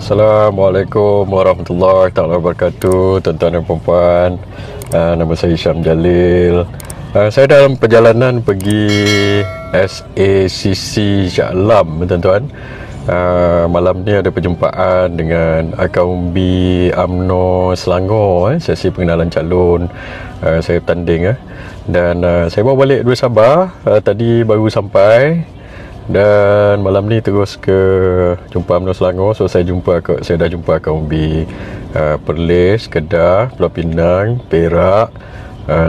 Assalamualaikum warahmatullahi taala wabarakatuh, tuan-tuan dan puan-puan. Nama saya Syam Jalil. Saya dalam perjalanan pergi SACC Shah Alam, tuan-tuan. Malam ni ada perjumpaan dengan Akaumbi UMNO Selangor, sesi pengenalan calon. Saya bertanding dan saya bawa balik dua Sabah. Tadi baru sampai. Dan malam ni terus ke jumpa UMNO Selangor. So saya dah jumpa Akaumbi Perlis, Kedah, Pulau Pinang, Perak,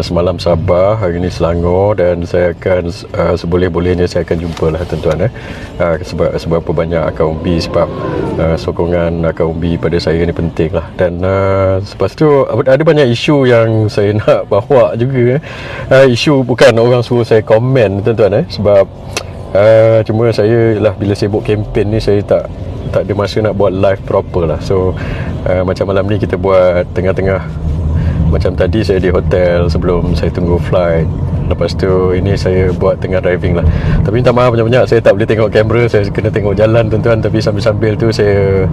semalam Sabah, hari ni Selangor. Dan saya akan seboleh-bolehnya saya akan jumpa lah tuan-tuan sebab apa banyak Akaumbi, sebab sokongan Akaumbi pada saya ni penting lah. Dan lepas tu ada banyak isu yang saya nak bawa juga. Isu bukan orang suruh saya komen tuan-tuan sebab cuma saya lah bila sibuk kempen ni saya tak ada masa nak buat live proper lah. So macam malam ni kita buat tengah-tengah. Macam tadi saya di hotel sebelum saya tunggu flight. Lepas tu ini saya buat tengah driving lah. Tapi minta maaf banyak-banyak, saya tak boleh tengok kamera, saya kena tengok jalan tuan-tuan. Tapi sambil-sambil tu saya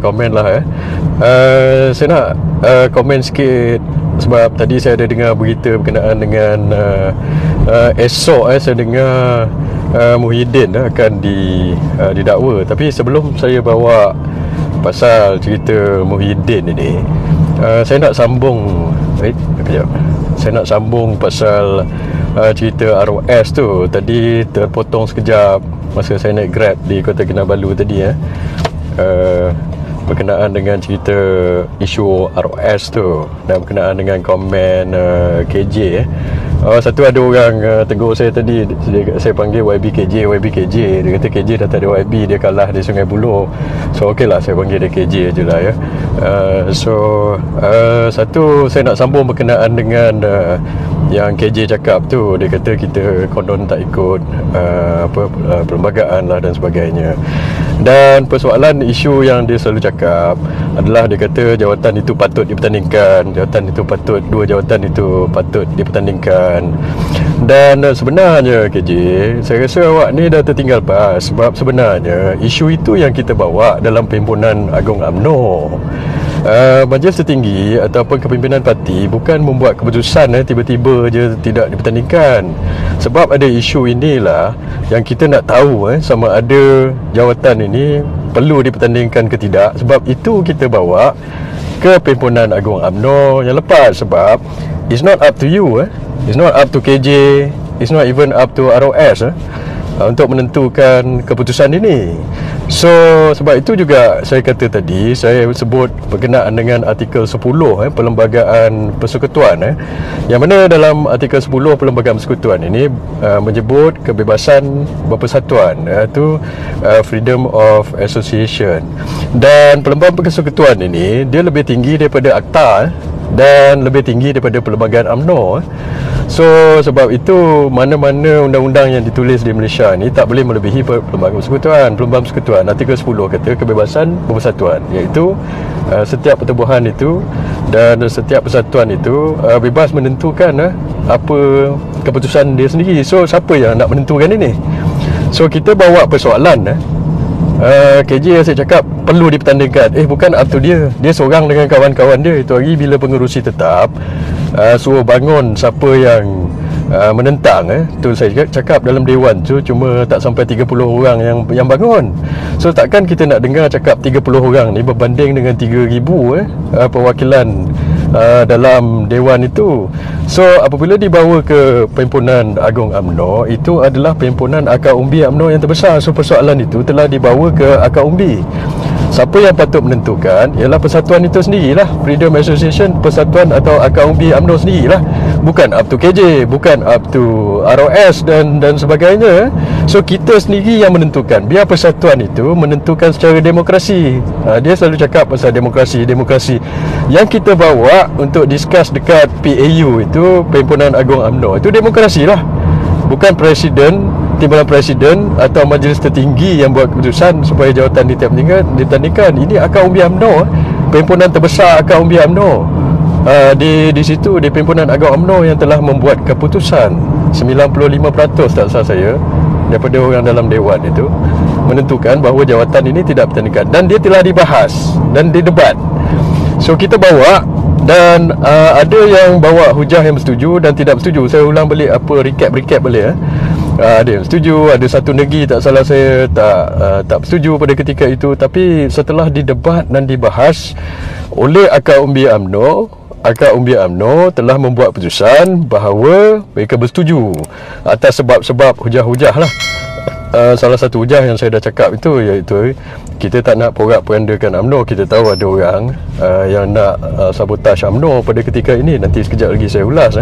komen lah saya nak komen sikit. Sebab tadi saya ada dengar berita berkenaan dengan esok saya dengar Muhyiddin akan didakwa. Tapi sebelum saya bawa pasal cerita Muhyiddin ini, saya nak sambung saya nak sambung pasal cerita ROS tu. Tadi terpotong sekejap masa saya naik Grab di Kota Kinabalu tadi berkenaan dengan cerita isu ROS tu dan berkenaan dengan komen KJ. Satu ada orang tegur saya tadi, saya panggil YBKJ. Dia kata KJ dah tak ada YB, dia kalah di Sungai Buloh. So okey lah, saya panggil dia KJ je lah satu saya nak sambung berkenaan dengan yang KJ cakap tu. Dia kata kita konon tak ikut perlembagaan lah dan sebagainya. Dan persoalan isu yang dia selalu cakap adalah dia kata jawatan itu patut dipertandingkan, dua jawatan itu patut dipertandingkan. Dan sebenarnya KJ, saya rasa awak ni dah tertinggal pas. Sebab sebenarnya isu itu yang kita bawa dalam Perhimpunan Agung UMNO. Majlis tertinggi ataupun kepimpinan parti bukan membuat keputusan tiba-tiba je tidak dipertandingkan. Sebab ada isu inilah yang kita nak tahu sama ada jawatan ini perlu dipertandingkan ke tidak. Sebab itu kita bawa ke Perhimpunan Agung UMNO yang lepas. Sebab it's not up to you it's not up to KJ, it's not even up to ROS untuk menentukan keputusan ini. So sebab itu juga saya kata tadi, saya sebut berkenaan dengan artikel 10 Perlembagaan Persekutuan yang mana dalam artikel 10 Perlembagaan Persekutuan ini menyebut kebebasan berpersatuan, iaitu freedom of association. Dan Perlembagaan Persekutuan ini dia lebih tinggi daripada Akta dan lebih tinggi daripada Perlembagaan UMNO. So sebab itu mana-mana undang-undang yang ditulis di Malaysia ni tak boleh melebihi Perlembagaan Persekutuan. Perlembagaan Persekutuan artikel 10 kata kebebasan berpersatuan, iaitu setiap pertubuhan itu dan setiap persatuan itu bebas menentukan apa keputusan dia sendiri. So siapa yang nak menentukan ini? So kita bawa persoalan KJ yang saya cakap perlu dipertandingkan. Bukan up to dia. Dia seorang dengan kawan-kawan dia. Itu hari bila pengerusi tetap suruh bangun siapa yang menentang tu saya cakap dalam dewan tu cuma tak sampai 30 orang yang bangun. So takkan kita nak dengar cakap 30 orang ni berbanding dengan 3,000 perwakilan dalam dewan itu. So apabila dibawa ke Perhimpunan Agung UMNO, itu adalah Perhimpunan Akar Umbi UMNO yang terbesar. So persoalan itu telah dibawa ke Akar Umbi. Siapa yang patut menentukan ialah persatuan itu sendirilah, Freedom Association, persatuan atau Akar Umbi UMNO sendirilah. Bukan up to KJ, bukan up to ROS dan sebagainya. So kita sendiri yang menentukan. Biar persatuan itu menentukan secara demokrasi. Dia selalu cakap pasal demokrasi. Yang kita bawa untuk discuss dekat PAU itu, Perhimpunan Agung UMNO, itu demokrasi lah. Bukan presiden, timbalan presiden atau majlis tertinggi yang buat keputusan supaya jawatan ditandingkan. Ini Akar Umbi UMNO, perhimpunan terbesar Akar Umbi UMNO. Di situ, di Perhimpunan Agung UMNO yang telah membuat keputusan 95% tak salah saya daripada orang dalam dewan itu menentukan bahawa jawatan ini tidak bertandingkan, dan dia telah dibahas dan didebat. So kita bawa, dan ada yang bawa hujah yang bersetuju dan tidak bersetuju. Saya ulang balik recap balik. Ada yang setuju, ada satu negeri tak salah saya tak bersetuju pada ketika itu. Tapi setelah didebat dan dibahas oleh akar umbi UMNO, akar umbi UMNO telah membuat keputusan bahawa mereka bersetuju atas sebab-sebab hujah-hujah lah. Salah satu hujah yang saya dah cakap itu, iaitu kita tak nak porak-porandakan UMNO. Kita tahu ada orang yang nak sabotaj UMNO pada ketika ini. Nanti sekejap lagi saya ulas.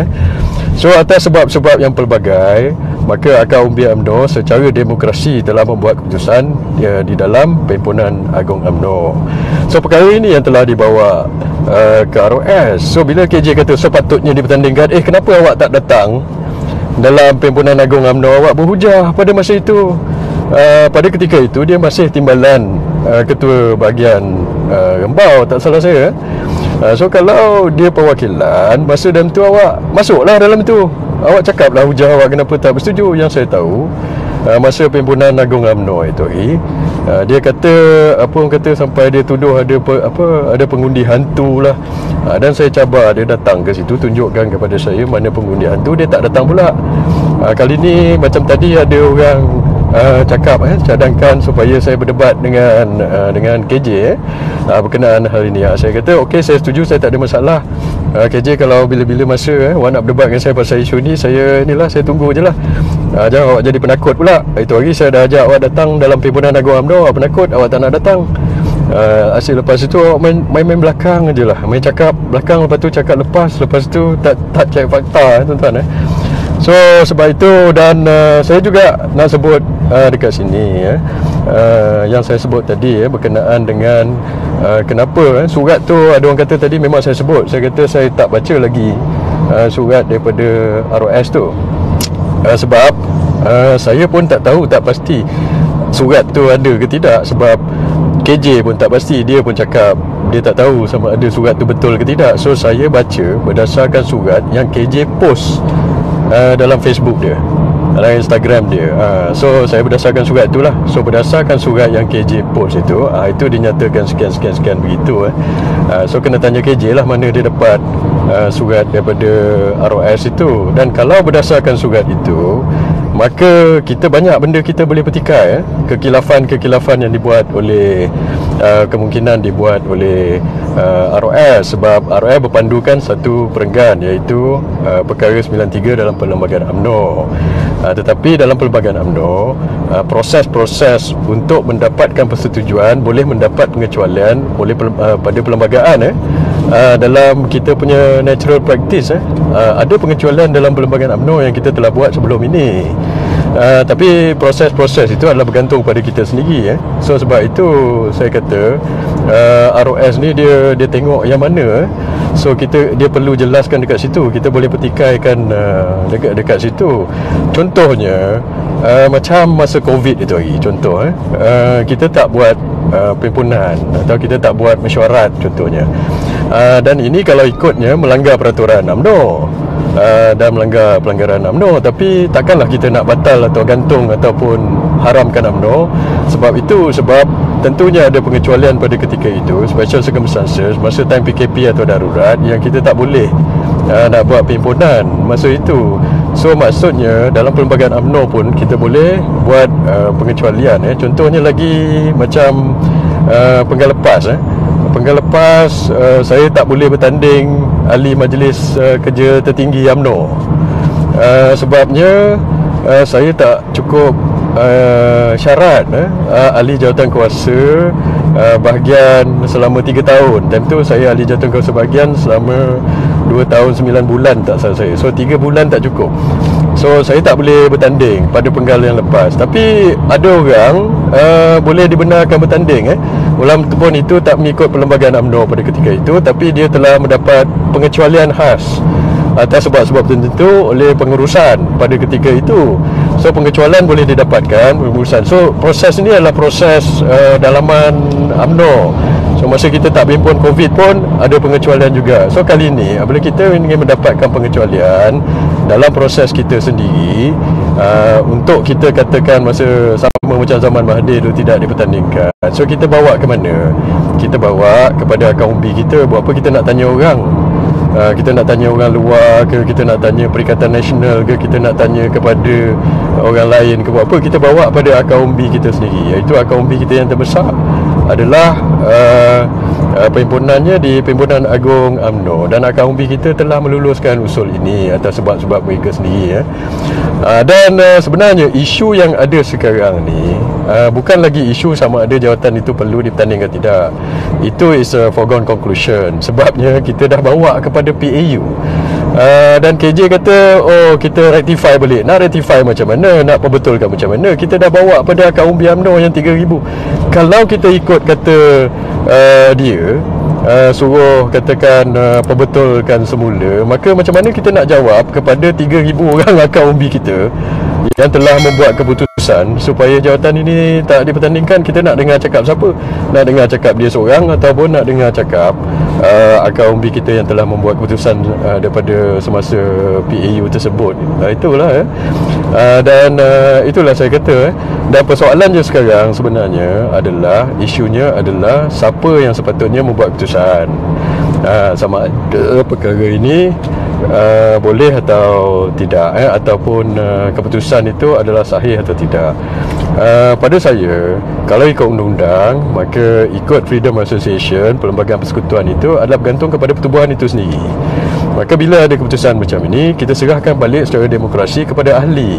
So atas sebab-sebab yang pelbagai, maka akar umbi UMNO secara demokrasi telah membuat keputusan di dalam Perhimpunan Agung UMNO. So perkara ini yang telah dibawa ke ROS. So bila KJ kata sepatutnya dipertandingkan, kenapa awak tak datang dalam Perhimpunan Agung UMNO? Awak berhujah pada masa itu. Pada ketika itu dia masih timbalan ketua bahagian Rembau, tak salah saya. So kalau dia perwakilan, masa dalam tu awak masuklah dalam tu. Awak cakaplah hujah awak kenapa tak bersetuju. Yang saya tahu masa Perhimpunan Agung UMNO itu dia kata, apa orang kata, sampai dia tuduh ada pengundi hantu lah. Dan saya cabar dia datang ke situ, tunjukkan kepada saya mana pengundi hantu. Dia tak datang pula. Kali ni macam tadi ada orang cakap, cadangkan supaya saya berdebat dengan KJ berkenaan hal ini. Saya kata okey, saya setuju, saya tak ada masalah. KJ kalau bila-bila masa awak nak berdebat dengan saya pasal isu ni, saya tunggu je lah. Jangan awak jadi penakut pula. Itu hari saya dah ajak awak datang dalam Perhimpunan Agung UMNO, awak penakut, awak tak nak datang. Asyik lepas itu awak main belakang je lah, main cakap belakang, lepas tu cakap lepas tu tak cek fakta, tuan-tuan. So sebab itu, dan saya juga nak sebut dekat sini yang saya sebut tadi berkenaan dengan kenapa surat tu, ada orang kata tadi memang saya sebut. Saya kata saya tak baca lagi surat daripada ROS tu, sebab saya pun tak tahu, tak pasti surat tu ada ke tidak. Sebab KJ pun tak pasti, dia pun cakap dia tak tahu sama ada surat tu betul ke tidak. So saya baca berdasarkan surat yang KJ post dalam Facebook dia, dalam Instagram dia. So saya berdasarkan surat itulah. So berdasarkan surat yang KJ post itu dinyatakan sekian begitu. So kena tanya KJ lah mana dia dapat surat daripada ROS itu. Dan kalau berdasarkan surat itu, maka kita banyak benda kita boleh petikai. Kekilafan yang dibuat oleh kemungkinan dibuat oleh ROS. Sebab ROS berpandukan satu perenggan, iaitu perkara 93 dalam Perlembagaan UMNO. Tetapi dalam Perlembagaan UMNO, proses-proses untuk mendapatkan persetujuan boleh mendapat pengecualian oleh pada perlembagaan. Dalam kita punya natural practice, ada pengecualian dalam Perlembagaan UMNO yang kita telah buat sebelum ini. Tapi proses-proses itu adalah bergantung pada kita sendiri. So sebab itu saya kata ROS ni dia tengok yang mana. So dia perlu jelaskan dekat situ. Kita boleh petikaikan dekat situ. Contohnya macam masa COVID itu hari, contoh kita tak buat perhimpunan atau kita tak buat mesyuarat contohnya. Dan ini kalau ikutnya melanggar peraturan UMNO dan melanggar pelanggaran UMNO. Tapi takkanlah kita nak batal atau gantung ataupun haramkan UMNO. Sebab tentunya ada pengecualian pada ketika itu, special circumstances, masa time PKP atau darurat, yang kita tak boleh nak buat perhimpunan masa itu. So maksudnya dalam Perlembagaan UMNO pun kita boleh buat pengecualian. Contohnya lagi macam penggal lepas. Penggal lepas, saya tak boleh bertanding ahli majlis kerja tertinggi UMNO. Sebabnya saya tak cukup syarat ahli jawatan kuasa bahagian selama 3 tahun. Time tu saya ahli jawatan kuasa bahagian selama 2 tahun 9 bulan tak salah saya. So 3 bulan tak cukup. So saya tak boleh bertanding pada penggal yang lepas. Tapi ada orang boleh dibenarkan bertanding walaupun itu tak mengikut Perlembagaan UMNO pada ketika itu, tapi dia telah mendapat pengecualian khas atas sebab-sebab tertentu oleh pengurusan pada ketika itu. So pengecualian boleh didapatkan pengurusan. So proses ini adalah proses dalaman UMNO. So masa kita tak berhimpun COVID pun ada pengecualian juga. So kali ni apabila kita ingin mendapatkan pengecualian dalam proses kita sendiri, untuk kita katakan masa sama macam zaman Mahathir dulu tidak dipertandingkan, so kita bawa ke mana? Kita bawa kepada akaun B kita. Buat apa kita nak tanya orang? Kita nak tanya orang luar ke, kita nak tanya Perikatan Nasional ke, kita nak tanya kepada orang lain ke, buat apa? Kita bawa pada akaun B kita sendiri, iaitu akaun B kita yang terbesar adalah perhimpunannya di Perhimpunan Agung UMNO, dan akaun B kita telah meluluskan usul ini atas sebab-sebab mereka sendiri. Dan sebenarnya isu yang ada sekarang ni bukan lagi isu sama ada jawatan itu perlu dipertandingkan tidak. Itu is a foregone conclusion, sebabnya kita dah bawa kepada PAU. Dan KJ kata, oh kita rectify balik. Nak rectify macam mana? Nak perbetulkan macam mana? Kita dah bawa pada akaun B UMNO yang 3,000. Kalau kita ikut kata dia, suruh katakan perbetulkan semula, maka macam mana kita nak jawab kepada 3,000 orang akaun B kita yang telah membuat keputusan supaya jawatan ini tak dipertandingkan? Kita nak dengar cakap siapa? Nak dengar cakap dia seorang ataupun nak dengar cakap akaun B kita yang telah membuat keputusan daripada semasa PAU tersebut? Itulah dan itulah saya kata dan persoalan je sekarang sebenarnya adalah, isunya adalah siapa yang sepatutnya membuat keputusan. Sama ada perkara ini boleh atau tidak, ataupun keputusan itu adalah sahih atau tidak. Pada saya, kalau ikut undang-undang, maka ikut Freedom Association, Perlembagaan Persekutuan itu adalah bergantung kepada pertubuhan itu sendiri. Maka bila ada keputusan macam ini, kita serahkan balik secara demokrasi kepada ahli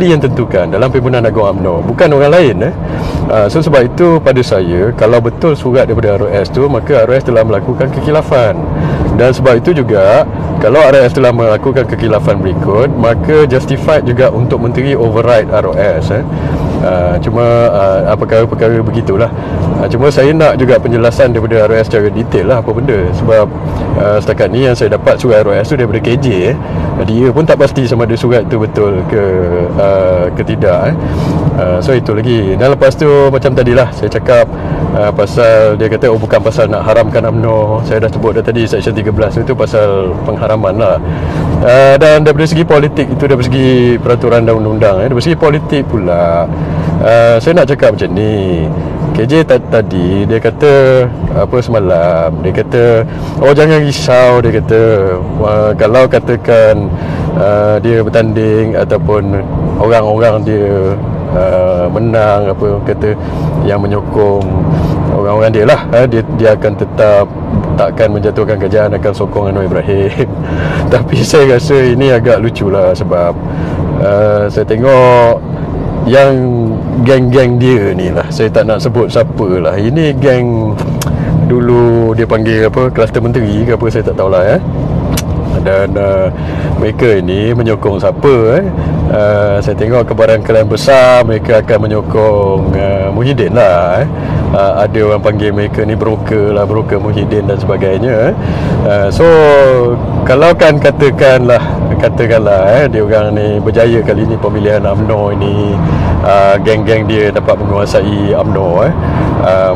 yang tentukan dalam Perhimpunan Agung UMNO, bukan orang lain. So sebab itu pada saya, kalau betul surat daripada ROS tu, maka ROS telah melakukan kekhilafan. Dan sebab itu juga, kalau ROS telah melakukan kekhilafan berikut, maka justified juga untuk menteri override ROS. Cuma perkara-perkara begitulah. Cuma saya nak juga penjelasan daripada ROS secara detail lah apa benda. Sebab setakat ni yang saya dapat surat ROS tu daripada KJ. Dia pun tak pasti sama ada surat tu betul ke tidak. So itu lagi. Dan lepas tu macam tadilah saya cakap pasal, dia kata bukan pasal nak haramkan UMNO. Saya dah sebut dah tadi Seksyen 13 itu pasal pengharaman lah. Dan daripada segi politik itu, daripada segi peraturan dan undang-undang, daripada segi politik pula, saya nak cakap macam ni. KJ tadi dia kata apa semalam, dia kata oh jangan risau, dia kata kalau katakan dia bertanding ataupun orang-orang dia menang, apa kata yang menyokong orang-orang dia lah, dia akan tetap takkan menjatuhkan kerajaan, akan sokong Anwar Ibrahim. Tapi saya rasa ini agak lucu lah, sebab saya tengok yang geng-geng dia ni lah, saya tak nak sebut siapa lah, ini geng dulu dia panggil apa, kluster menteri ke apa, saya tak tahulah dan mereka ini menyokong siapa saya tengok kebaran-kebaran besar mereka akan menyokong Muhyiddin lah. Ada orang panggil mereka ni broker lah, broker Muhyiddin dan sebagainya. So kalau kan katakanlah dia orang ni berjaya kali ni pemilihan UMNO ini, geng-geng dia dapat menguasai UMNO,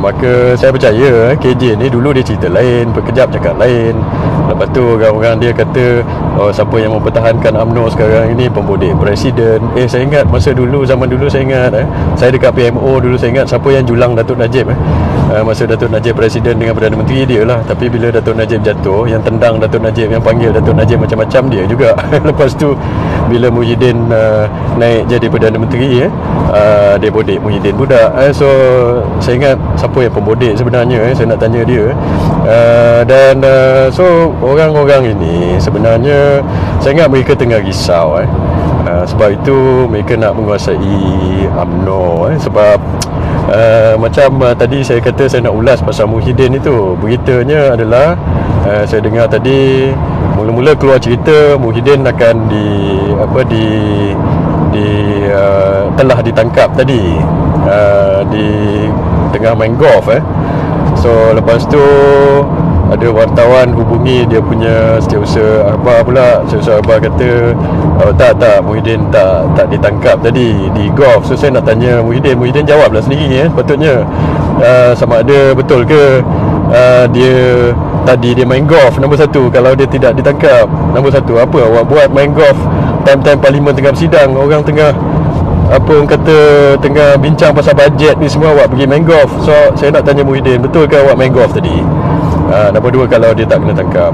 maka saya percaya KJ ni dulu dia cerita lain, berkejap cakap lain. Lepas tu orang-orang dia kata siapa yang mempertahankan UMNO sekarang ini pembodek presiden. Saya ingat masa dulu, zaman dulu saya ingat saya dekat PMO dulu, saya ingat siapa yang julang Datuk Najib masa Datuk Najib presiden dengan Perdana Menteri dia lah. Tapi bila Datuk Najib jatuh, yang tendang Datuk Najib, yang panggil Datuk Najib macam-macam dia juga. Lepas tu bila Muhyiddin naik jadi Perdana Menteri, dia bodek Muhyiddin budak. So saya ingat siapa yang pembodek sebenarnya, saya nak tanya dia. Dan so orang-orang ini sebenarnya saya ingat mereka tengah risau sebab itu mereka nak menguasai UMNO sebab macam tadi saya kata saya nak ulas pasal Muhyiddin itu. Beritanya adalah saya dengar tadi mula-mula keluar cerita Muhyiddin akan telah ditangkap tadi di tengah main golf. So lepas tu ada wartawan hubungi dia punya setiausaha akhbar pula. Setiausaha akhbar kata tak Muhyiddin tak ditangkap tadi di golf. So saya nak tanya Muhyiddin jawablah sendiri sepatutnya sama ada betul ke dia tadi dia main golf, nombor satu. Kalau dia tidak ditangkap, nombor satu, apa awak buat main golf time-time parlimen tengah bersidang, orang tengah apa orang kata tengah bincang pasal bajet ni semua, awak pergi main golf. So saya nak tanya Muhyiddin, betul ke awak main golf tadi? Nombor dua, kalau dia tak kena tangkap.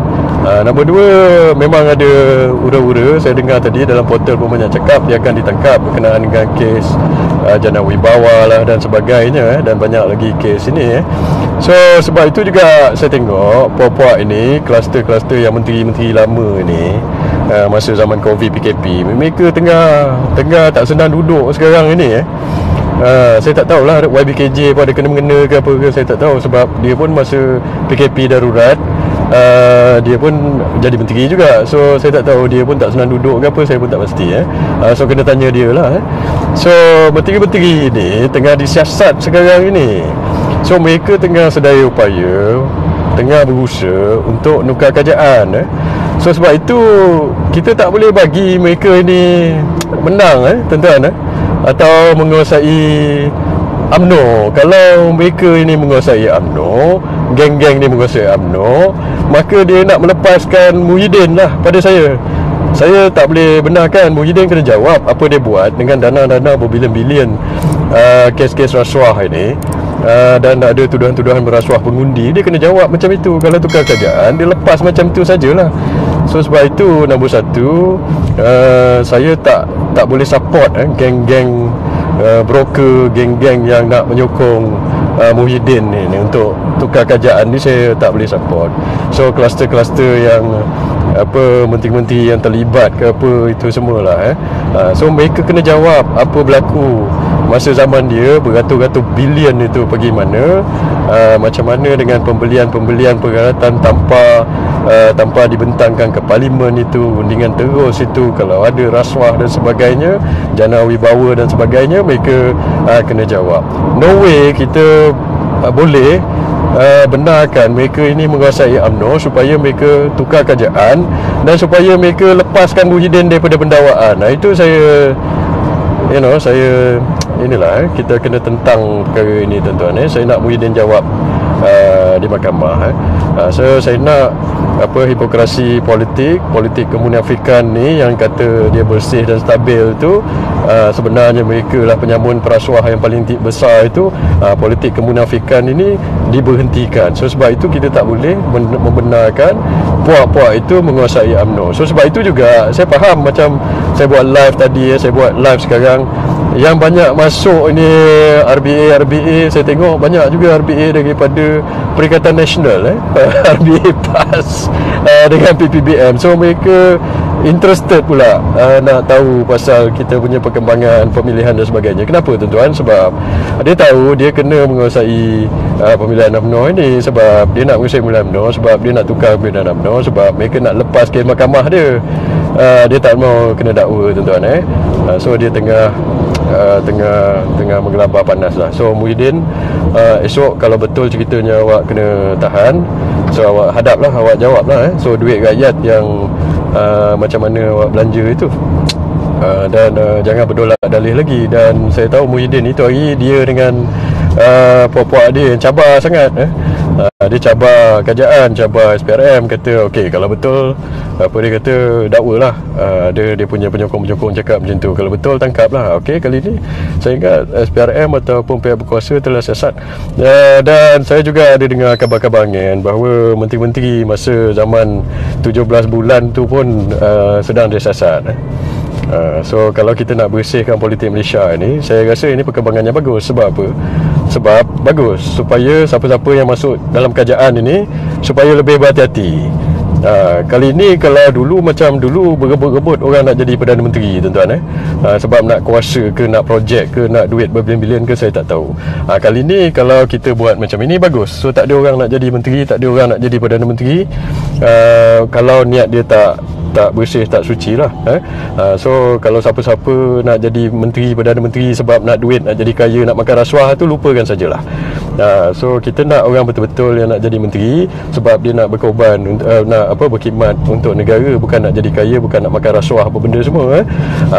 Nombor dua, memang ada ura-ura saya dengar tadi dalam portal pun banyak cakap dia akan ditangkap berkenaan dengan kes jana wibawa lah dan sebagainya, dan banyak lagi kes ini. So sebab itu juga saya tengok puak-puak ini, kluster-kluster yang menteri-menteri lama ni, masa zaman Covid PKP, mereka tengah tak senang duduk sekarang ini. Saya tak tahulah YBKJ pun ada kena-mengena ke apa ke, saya tak tahu. Sebab dia pun masa PKP darurat, dia pun jadi menteri juga. So saya tak tahu dia pun tak senang duduk ke apa, saya pun tak pasti. So kena tanya dia lah. So menteri-menteri ni tengah disiasat sekarang ini. So mereka tengah sedaya upaya, tengah berusaha untuk nukar kerajaan. So sebab itu kita tak boleh bagi mereka ini menang, tuan-tuan, atau menguasai UMNO. Kalau mereka ini menguasai UMNO, geng-geng ni menguasai UMNO, maka dia nak melepaskan Muhyiddin lah pada saya. Saya tak boleh benarkan. Muhyiddin kena jawab apa dia buat dengan dana-dana berbilion-bilion kes-kes rasuah ini. Dan ada tuduhan-tuduhan merasuah pengundi. Dia kena jawab macam itu. Kalau tukar kerajaan, dia lepas macam itu sajalah. So sebab itu nombor satu, saya tak boleh support geng-geng broker, geng-geng yang nak menyokong Muhyiddin ni untuk tukar kerajaan ni. Saya tak boleh support. So kluster-kluster yang apa, menteri-menteri yang terlibat ke apa, itu semualah. So mereka kena jawab apa berlaku masa zaman dia, beratus-ratus bilion itu pergi mana, macam mana dengan pembelian peralatan tanpa dibentangkan ke parlimen itu, undingan terus itu, kalau ada rasuah dan sebagainya, jana wibawa dan sebagainya, mereka kena jawab. No way kita boleh benarkan mereka ini menguasai UMNO supaya mereka tukar kerajaan dan supaya mereka lepaskan Muhyiddin daripada pendakwaan. Itu saya inilah, kita kena tentang perkara ini, tuan-tuan. Saya nak Muhyiddin jawab di mahkamah. So saya nak hipokrasi politik kemunafikan ni yang kata dia bersih dan stabil tu, sebenarnya mereka lah penyambun perasuah yang paling besar itu. Politik kemunafikan ini diberhentikan. So sebab itu kita tak boleh membenarkan puak-puak itu menguasai UMNO. So sebab itu juga saya faham, macam saya buat live tadi, saya buat live sekarang, yang banyak masuk ini RBA, saya tengok banyak juga RBA daripada Perikatan Nasional, RBA PAS dengan PPBM. So mereka interested pula nak tahu pasal kita punya perkembangan pemilihan dan sebagainya. Kenapa, tuan-tuan? Sebab dia tahu dia kena menguasai pemilihan UMNO ini. Sebab dia nak menguasai pemilihan UMNO, sebab dia nak tukar pemilihan UMNO, sebab mereka nak lepas kes mahkamah dia. Dia tak mau kena dakwa, tuan-tuan. So dia tengah menggelabah panas lah. So Muhyiddin, esok kalau betul ceritanya awak kena tahan, so awak hadaplah, awak jawablah. So duit rakyat yang macam mana awak belanja itu, dan jangan berdolak dalih lagi. Dan saya tahu Muhyiddin itu hari dia dengan puak-puak dia yang cabar sangat. Dia cabar kerajaan, cabar SPRM, kata okey, kalau betul apa dia kata, dakwalah. Dia punya penyokong-penyokong cakap macam tu, kalau betul tangkaplah. Okey, kali ni saya ingat SPRM ataupun pihak berkuasa telah siasat. Dan saya juga ada dengar kabar-kabar angin bahawa menteri-menteri masa zaman 17 bulan tu pun sedang disiasat. So kalau kita nak bersihkan politik Malaysia ni, saya rasa ini perkembangannya bagus. Sebab apa? Sebab bagus supaya siapa-siapa yang masuk dalam kerajaan ini supaya lebih berhati-hati. Kali ni kalau dulu macam dulu berebut-rebut orang nak jadi Perdana Menteri, tuan-tuan. Sebab nak kuasa ke, nak projek ke, nak duit berbilion-bilion ke, saya tak tahu. Kali ni kalau kita buat macam ini, bagus. So tak ada orang nak jadi menteri, tak ada orang nak jadi Perdana Menteri, kalau niat dia tak bersih, tak suci lah. So kalau siapa-siapa nak jadi menteri, Perdana Menteri sebab nak duit, nak jadi kaya, nak makan rasuah, tu lupakan sajalah. So kita nak orang betul-betul yang nak jadi menteri sebab dia nak berkorban, nak berkhidmat untuk negara, bukan nak jadi kaya, bukan nak makan rasuah apa benda semua.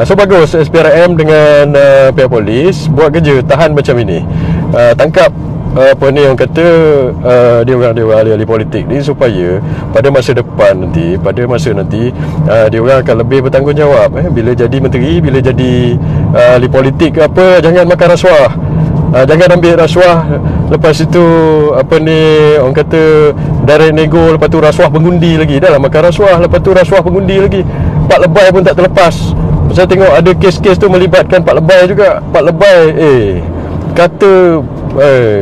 So bagus SPRM dengan pihak polis buat kerja, tahan macam ini, tangkap apa ni orang kata, dia orang ahli-ahli politik ni, supaya pada masa depan nanti, dia orang akan lebih bertanggungjawab bila jadi menteri, bila jadi ahli politik ke apa, jangan makan rasuah. Jangan ambil rasuah, lepas itu apa ni orang kata direct nego, lepas tu rasuah pengundi lagi. Dah lah makan rasuah, lepas tu rasuah pengundi lagi. Pak lebay pun tak terlepas. Saya tengok ada kes-kes tu melibatkan Pak lebay juga. Pak lebay kata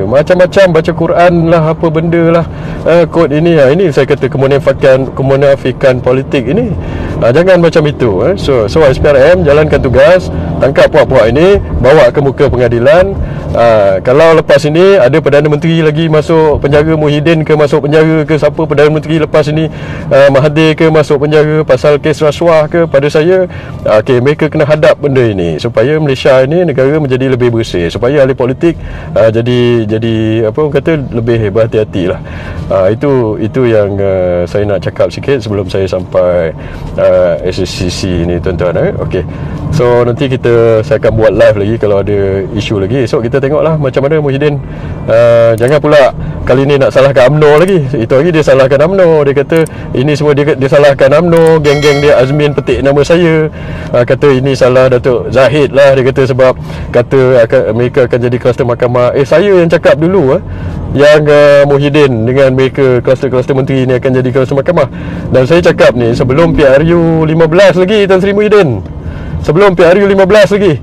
macam-macam, baca Quran lah, apa benda lah, kod ini ini saya kata kemunafikan politik ini. Jangan macam itu. So SPRM jalankan tugas, tangkap puak-puak ini, bawa ke muka pengadilan. Kalau lepas ini ada Perdana Menteri lagi masuk penjara, Muhyiddin ke masuk penjara ke, siapa Perdana Menteri lepas ini, Mahathir ke masuk penjara pasal kes rasuah ke, pada saya mereka kena hadap benda ini supaya Malaysia ini negara menjadi lebih bersih, supaya ahli politik jadi apa orang kata lebih berhati-hati lah. Itu yang saya nak cakap sikit sebelum saya sampai SSCC ni, tuan-tuan. Okey, so nanti saya akan buat live lagi kalau ada isu lagi. Esok kita tengoklah macam mana Muhyiddin. Jangan pula kali ni nak salahkan UMNO lagi. Itu lagi dia salahkan UMNO. Dia kata ini semua dia salahkan UMNO. Geng-geng dia Azmin petik nama saya. Kata ini salah Datuk Zahid lah. Dia kata sebab kata mereka akan jadi kluster mahkamah. Saya yang cakap dulu yang Muhyiddin dengan mereka kluster-kluster menteri ni akan jadi kluster mahkamah. Dan saya cakap ni sebelum PRU 15 lagi, Tan Sri Muhyiddin. Sebelum PRU 15 lagi.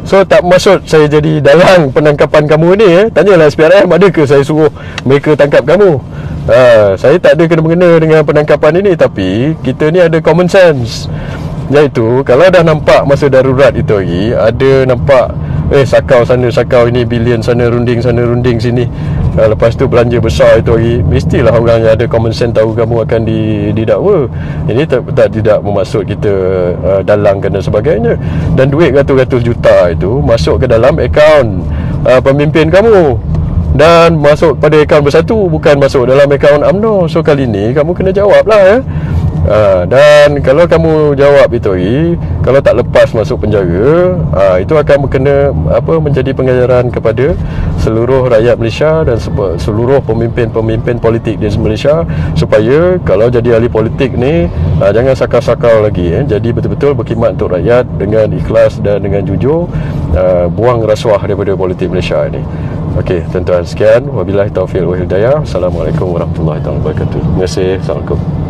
So tak maksud saya jadi dalang penangkapan kamu ni. Tanyalah SPRM, ada ke saya suruh mereka tangkap kamu? Saya tak ada kena-mengena dengan penangkapan ini. Tapi kita ni ada common sense, iaitu kalau dah nampak masa darurat itu lagi, ada nampak sakau sana sakau ini, bilion sana runding sini, lepas tu belanja besar itu lagi, mestilah orang yang ada common sense tahu kamu akan didakwa. Ini tidak bermaksud kita dalangkan dan sebagainya. Dan duit ratus-ratus juta itu masuk ke dalam akaun pemimpin kamu dan masuk pada akaun bersatu, bukan masuk dalam akaun UMNO. So kali ni kamu kena jawab lah. Dan kalau kamu jawab itu lagi, kalau tak lepas masuk penjara, itu akan menjadi pengajaran kepada seluruh rakyat Malaysia dan seluruh pemimpin-pemimpin politik di Malaysia, supaya kalau jadi ahli politik ni jangan sakau-sakau lagi. Jadi betul-betul berkhidmat untuk rakyat dengan ikhlas dan dengan jujur. Buang rasuah daripada politik Malaysia ini. Okey, tuan-tuan, sekian. Wabillahi taufiq wal hidayah. Assalamualaikum warahmatullahi wabarakatuh. Terima kasih. Assalamualaikum.